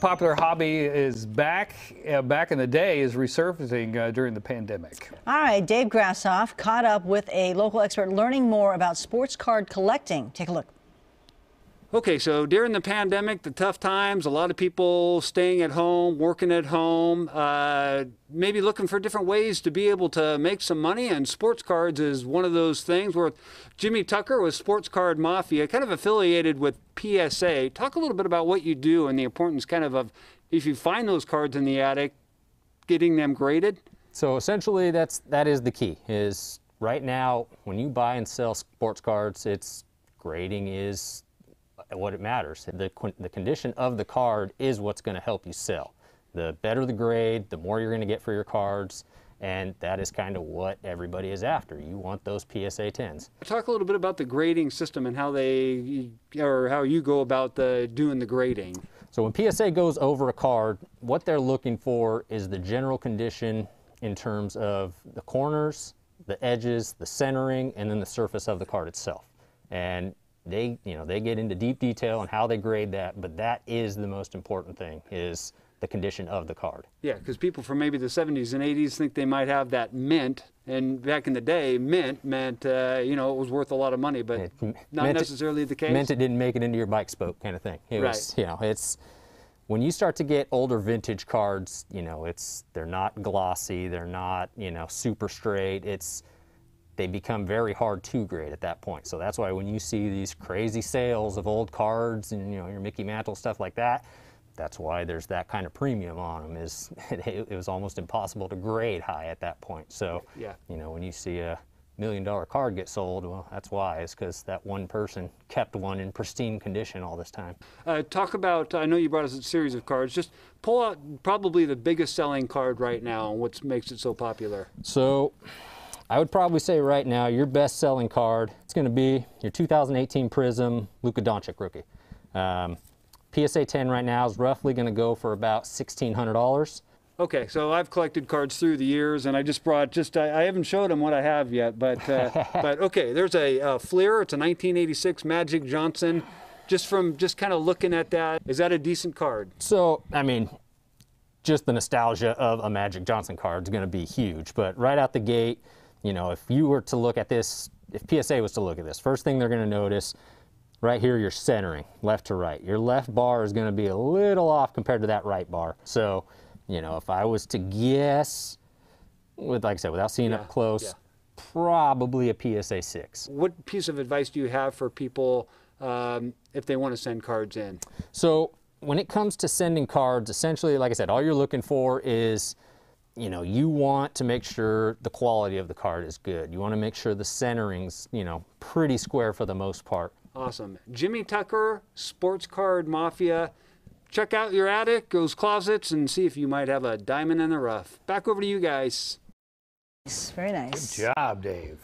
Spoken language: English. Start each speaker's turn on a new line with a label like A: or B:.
A: Popular hobby is back. Back in the day is resurfacing during the pandemic.
B: All right, Dave Grashoff caught up with a local expert learning more about sports card collecting. Take a look.
C: Okay, so during the pandemic, the tough times, a lot of people staying at home, working at home, maybe looking for different ways to be able to make some money, and sports cards is one of those things. Where Jimmy Tucker with Sports Card Mafia, kind of affiliated with PSA. Talk a little bit about what you do and the importance kind of if you find those cards in the attic, getting them graded.
D: So essentially that is the key, is right now when you buy and sell sports cards, grading is what it matters. The condition of the card is what's going to help you sell. The better the grade, the more you're going to get for your cards, and that is kind of what everybody is after. You want those PSA 10s.
C: Talk a little bit about the grading system and how you go about doing the grading.
D: So when PSA goes over a card, what they're looking for is the general condition in terms of the corners, the edges, the centering, and then the surface of the card itself. And they get into deep detail on how they grade that, but that is the most important thing, is the condition of the card. Yeah,
C: because people from maybe the 70s and 80s think they might have that mint, and back in the day, mint meant, it was worth a lot of money, but not necessarily the case.
D: Meant it didn't make it into your bike spoke kind of thing. It's when you start to get older vintage cards, they're not glossy, they're not, super straight. They become very hard to grade at that point. So that's why when you see these crazy sales of old cards and your Mickey Mantle stuff like that, that's why there's that kind of premium on them. It was almost impossible to grade high at that point. So yeah, when you see a $1 million card get sold, well, that's why. It's because that one person kept one in pristine condition all this time.
C: Talk about, I know you brought us a series of cards. Just pull out probably the biggest selling card right now and what makes it so popular.
D: So I would probably say right now your best selling card, it's going to be your 2018 Prism Luka Doncic rookie. PSA 10 right now is roughly going to go for about $1,600.
C: Okay, so I've collected cards through the years, and I just brought I haven't showed them what I have yet, but okay, there's a Fleer. It's a 1986 Magic Johnson. Just kind of looking at that, is that a decent card?
D: So I mean, just the nostalgia of a Magic Johnson card is going to be huge, but right out the gate, if you were to look at this, if PSA was to look at this, first thing they're going to notice, right here, you're centering left to right. Your left bar is going to be a little off compared to that right bar. So, if I was to guess, like I said, without seeing up close, probably a PSA 6.
C: What piece of advice do you have for people if they want to send cards in?
D: So when it comes to sending cards, essentially, like I said, all you're looking for is, you want to make sure the quality of the card is good. You want to make sure the centering's, pretty square for the most part.
C: Awesome. Jimmy Tucker, Sports Card Mafia. Check out your attic, those closets, and see if you might have a diamond in the rough. Back over to you guys.
B: Very nice.
A: Good job, Dave.